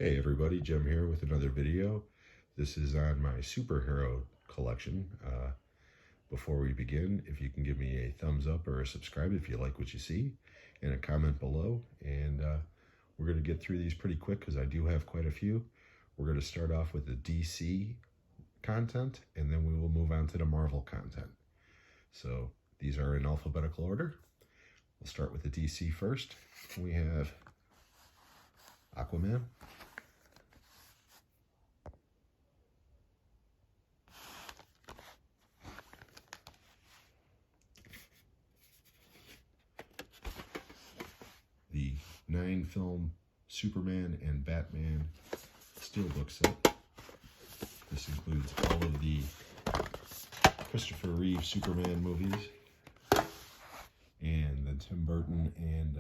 Hey everybody, Jim here with another video. This is on my superhero collection. Before we begin, if you can give me a thumbs up or a subscribe if you like what you see, and a comment below. And we're going to get through these pretty quick because I do have quite a few. We're going to start off with the DC content, and then we will move on to the Marvel content. So these are in alphabetical order. We'll start with the DC first. We have Aquaman, the 9-film Superman and Batman Steelbook set. This includes all of the Christopher Reeve Superman movies and the Tim Burton and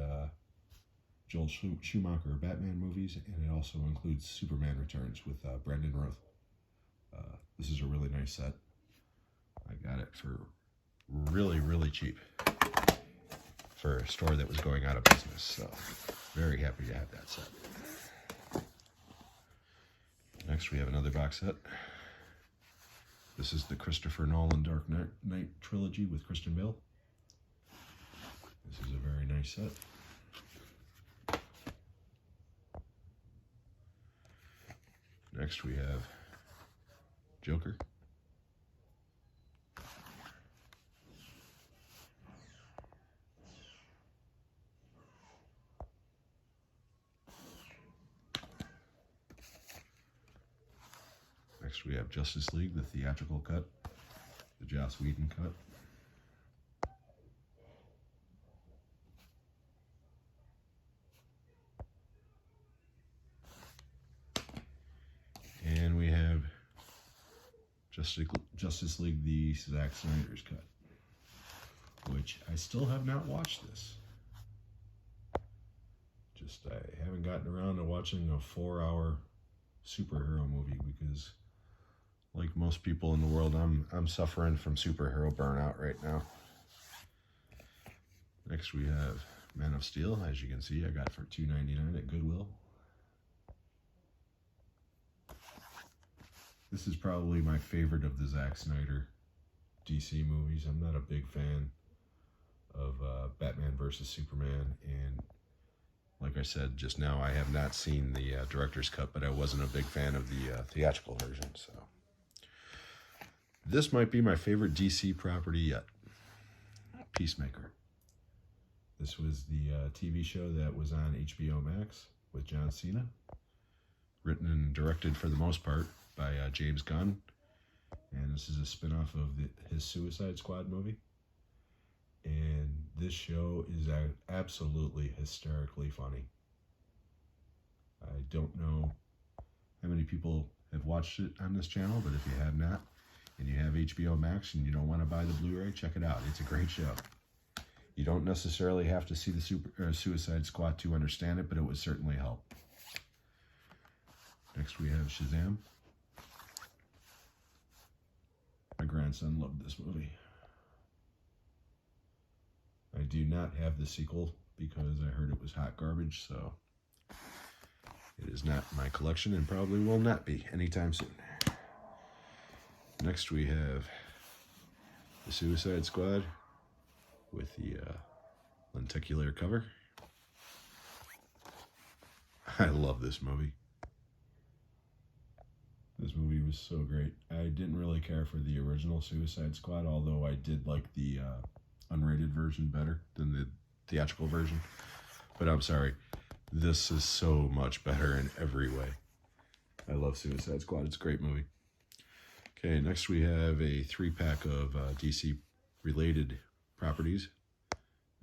Joel Schumacher Batman movies, and it also includes Superman Returns with Brandon Routh. This is a really nice set. I got it for really cheap for a store that was going out of business, so very happy to have that set. Next we have another box set. This is the Christopher Nolan Dark Knight trilogy with Christian Bale. This is a very nice set. Next we have Joker. Next we have Justice League, the theatrical cut, the Joss Whedon cut. And we have Justice League, the Zack Snyder's cut, which I still have not watched this. I haven't gotten around to watching a 4-hour superhero movie because, like most people in the world, I'm suffering from superhero burnout right now. Next we have Man of Steel. As you can see, I got it for $2.99 at Goodwill. This is probably my favorite of the Zack Snyder DC movies. I'm not a big fan of Batman vs. Superman, and like I said just now, I have not seen the director's cut, but I wasn't a big fan of the theatrical version. So this might be my favorite DC property yet. Peacemaker. This was the TV show that was on HBO Max with John Cena, written and directed for the most part by James Gunn, and this is a spin-off of his Suicide Squad movie. And this show is absolutely hysterically funny. I don't know how many people have watched it on this channel, but if you have not, and you have HBO Max and you don't want to buy the Blu-ray, check it out. It's a great show. You don't necessarily have to see the Suicide Squad to understand it, but it would certainly help. Next we have Shazam. My grandson loved this movie. I do not have the sequel because I heard it was hot garbage, so it is not in my collection and probably will not be anytime soon. Next we have the Suicide Squad with the lenticular cover. I love this movie. This movie was so great. I didn't really care for the original Suicide Squad, although I did like the unrated version better than the theatrical version. But I'm sorry, this is so much better in every way. I love Suicide Squad. It's a great movie. Okay, next we have a 3-pack of DC-related properties.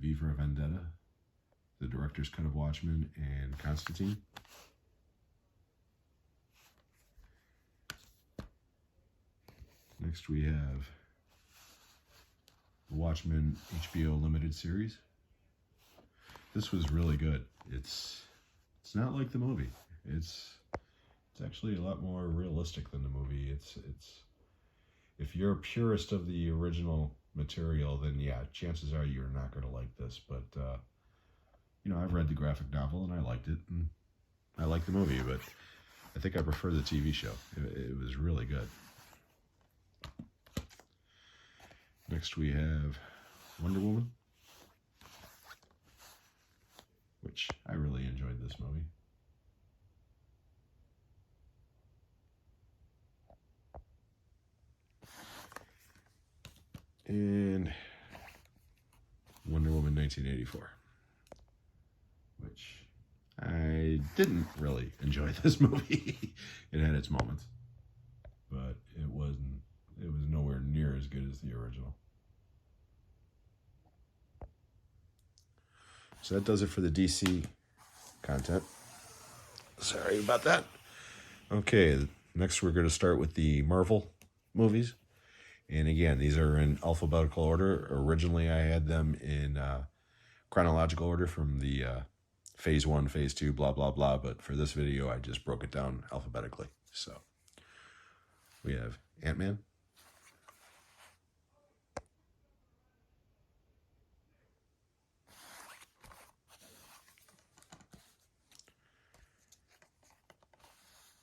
V for Vendetta, the director's cut of Watchmen, and Constantine. Next we have the Watchmen HBO Limited series. This was really good. It's not like the movie. It's actually a lot more realistic than the movie. It's if you're a purist of the original material, then yeah, chances are you're not going to like this. But you know, I've read the graphic novel and I liked it, and I like the movie, but think I prefer the TV show. It was really good. Next we have Wonder Woman, which I really enjoyed this movie. And Wonder Woman 1984, which I didn't really enjoy this movie. It had its moments, but it was nowhere near as good as the original. So that does it for the DC content. Sorry about that. Okay, next we're going to start with the Marvel movies. And again, these are in alphabetical order. Originally, I had them in chronological order from the phase 1, phase 2, blah, blah, blah. But for this video, I just broke it down alphabetically. So we have Ant-Man,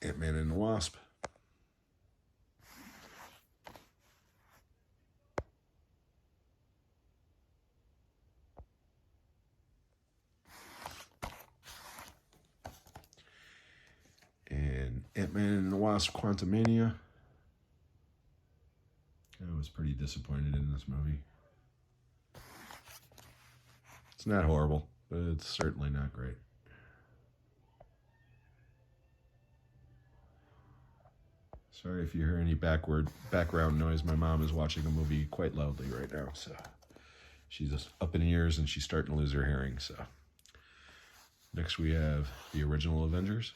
Ant-Man and the Wasp, and Ant-Man and the Wasp Quantumania. I was pretty disappointed in this movie. It's not horrible, but it's certainly not great. Sorry if you hear any background noise. My mom is watching a movie quite loudly right now, so she's just up in ears and she's starting to lose her hearing. So next we have the original Avengers.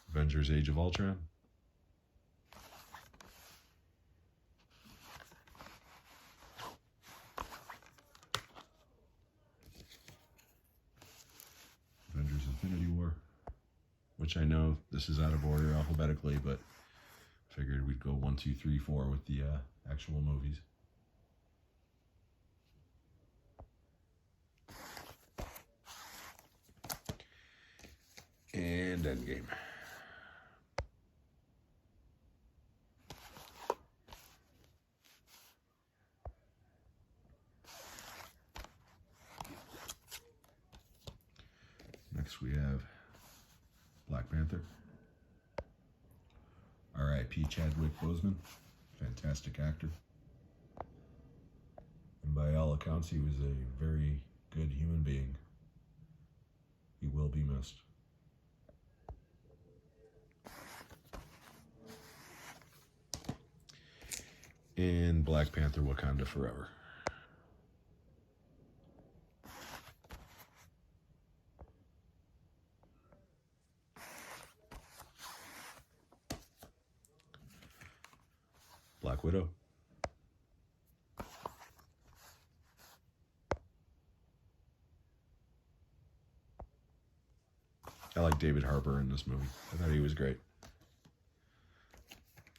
Avengers Age of Ultron. Avengers Infinity War, which I know this is out of order alphabetically, but figured we'd go 1, 2, 3, 4 with the actual movies. And Endgame. Next we have Black Panther. R.I.P. Chadwick Boseman, fantastic actor. And by all accounts, he was a very good human being. He will be missed. And Black Panther Wakanda Forever. Black Widow. I like David Harbour in this movie. I thought he was great.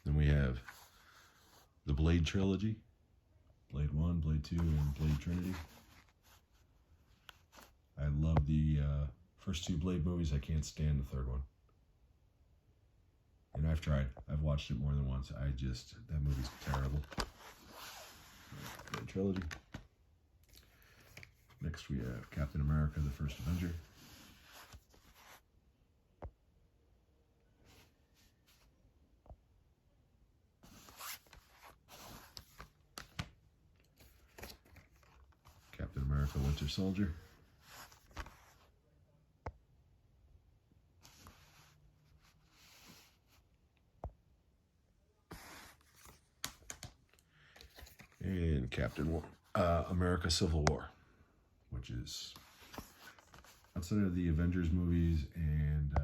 Then we have the Blade trilogy. Blade 1, Blade 2, and Blade Trinity. I love the first 2 Blade movies. I can't stand the third one. And I've tried. I've watched it more than once. That movie's terrible. Blade trilogy. Next we have Captain America, the First Avenger. Captain America, Winter Soldier. And Captain America Civil War, which is outside of the Avengers movies and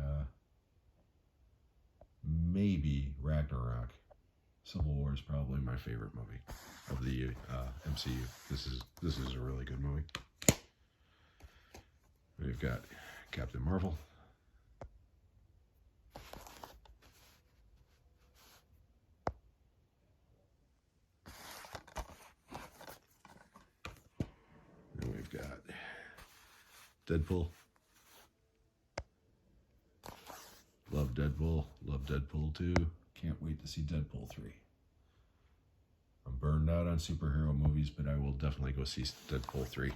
maybe Ragnarok, Civil War is probably my favorite movie of the MCU. This is a really good movie. We've got Captain Marvel. Deadpool. Love Deadpool. Love Deadpool 2. Can't wait to see Deadpool 3. I'm burned out on superhero movies, but I will definitely go see Deadpool 3.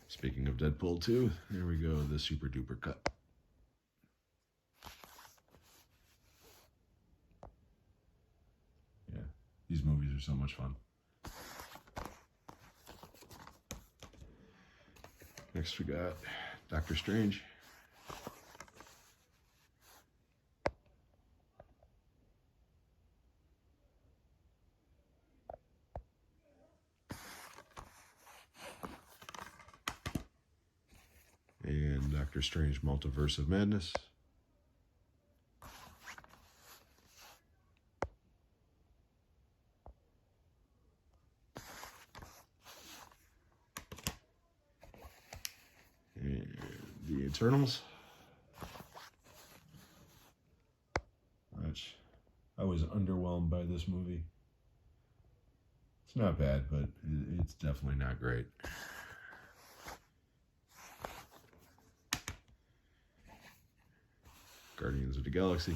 Speaking of Deadpool 2, here we go, the super duper cut. Yeah, these movies are so much fun. Next we got Doctor Strange. And Doctor Strange Multiverse of Madness. And the Eternals. Which I was underwhelmed by this movie. It's not bad, but it's definitely not great. Guardians of the Galaxy.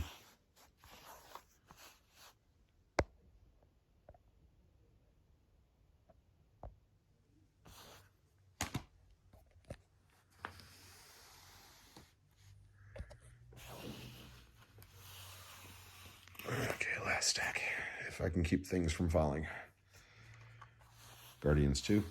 Okay, last stack. If I can keep things from falling. Guardians 2.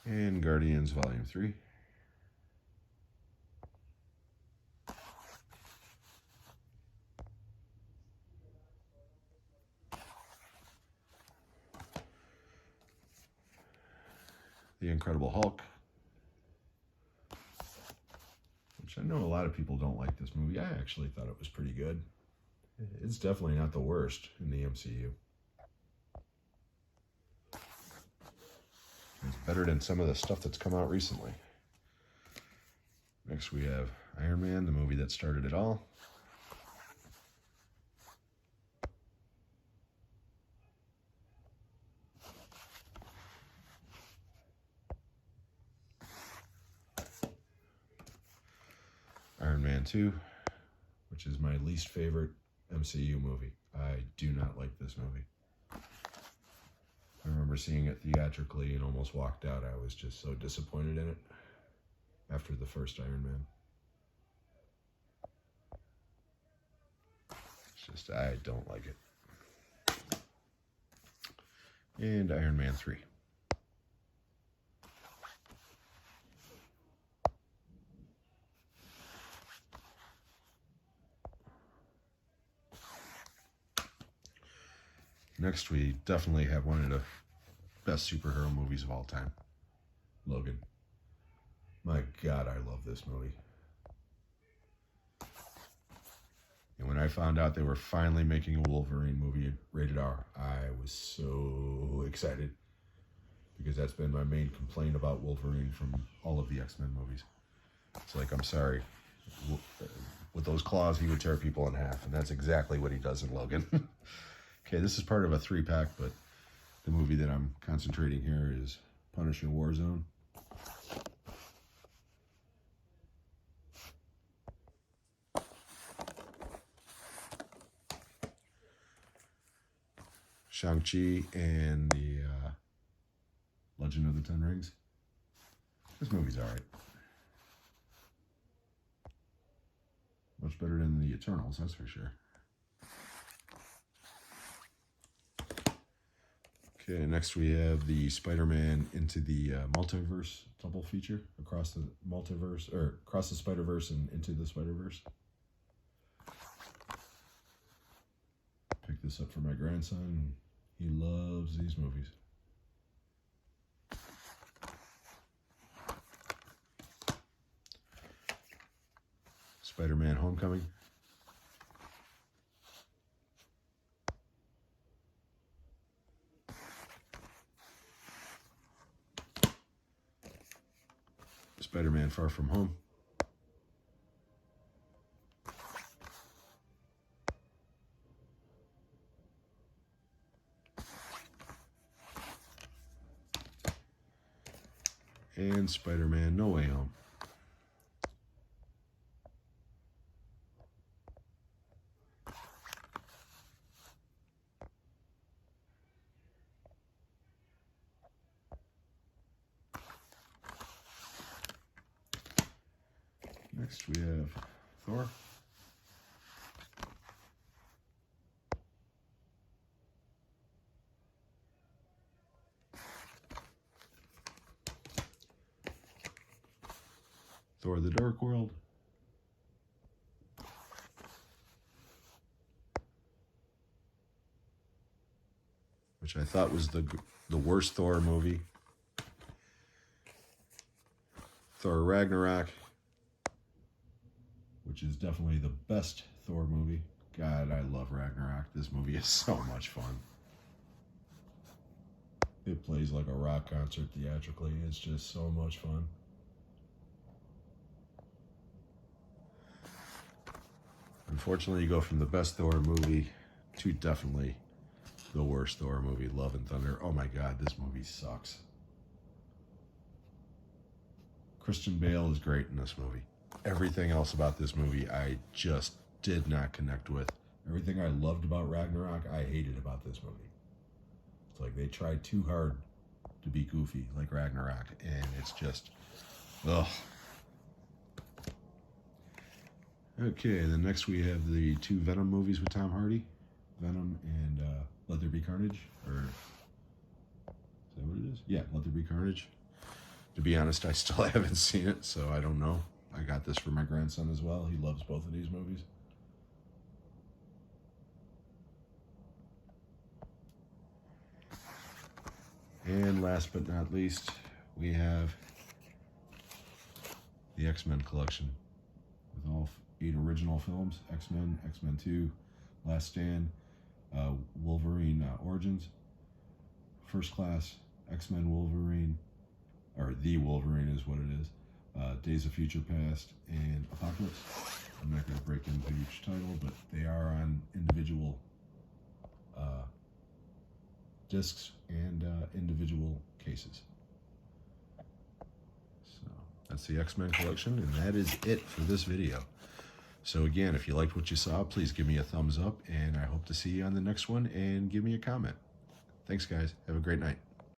And Guardians Volume 3. The Incredible Hulk. Which I know a lot of people don't like this movie. I actually thought it was pretty good. It's definitely not the worst in the MCU. It's better than some of the stuff that's come out recently. Next we have Iron Man, the movie that started it all. Iron Man 2, which is my least favorite MCU movie. I do not like this movie. I remember seeing it theatrically and almost walked out. I was just so disappointed in it after the first Iron Man. It's just, I don't like it. And Iron Man 3. Next, we definitely have one of the best superhero movies of all time. Logan. My God, I love this movie. And when I found out they were finally making a Wolverine movie rated R, I was so excited. Because that's been my main complaint about Wolverine from all of the X-Men movies. It's like, I'm sorry. With those claws, he would tear people in half. And that's exactly what he does in Logan. Okay, this is part of a 3-pack, but the movie that I'm concentrating here is Punisher Warzone. Shang-Chi and the Legend of the Ten Rings. This movie's alright. Much better than the Eternals, that's for sure. Okay, next we have the Spider-Man Into the Multiverse double feature, across the multiverse, or across the Spider-Verse and Into the Spider-Verse. Picked this up for my grandson. He loves these movies. Spider-Man Homecoming. Spider-Man Far From Home. and Spider-Man No Way Home. Next we have Thor. Thor the Dark World. Which I thought was the worst Thor movie. Thor Ragnarok, which is definitely the best Thor movie. God, I love Ragnarok. This movie is so much fun. It plays like a rock concert theatrically. It's just so much fun. Unfortunately, you go from the best Thor movie to definitely the worst Thor movie, Love and Thunder. Oh my God, this movie sucks. Christian Bale is great in this movie. Everything else about this movie I just did not connect with. Everything I loved about Ragnarok, I hated about this movie. It's like they tried too hard to be goofy like Ragnarok, and it's just, ugh. Okay, then next we have the two Venom movies with Tom Hardy. Venom and Let There Be Carnage, or is that what it is? Yeah, Let There Be Carnage. To be honest, I still haven't seen it, so I don't know. I got this for my grandson as well. He loves both of these movies. And last but not least, we have the X-Men collection with all 8 original films: X-Men, X-Men 2, Last Stand, Wolverine Origins, First Class, X-Men Wolverine, or The Wolverine is what it is, Days of Future Past, and Apocalypse. I'm not going to break into each title, but they are on individual discs and individual cases. So that's the X-Men collection, and that is it for this video. So again, if you liked what you saw, please give me a thumbs up, and I hope to see you on the next one, and give me a comment. Thanks, guys. Have a great night.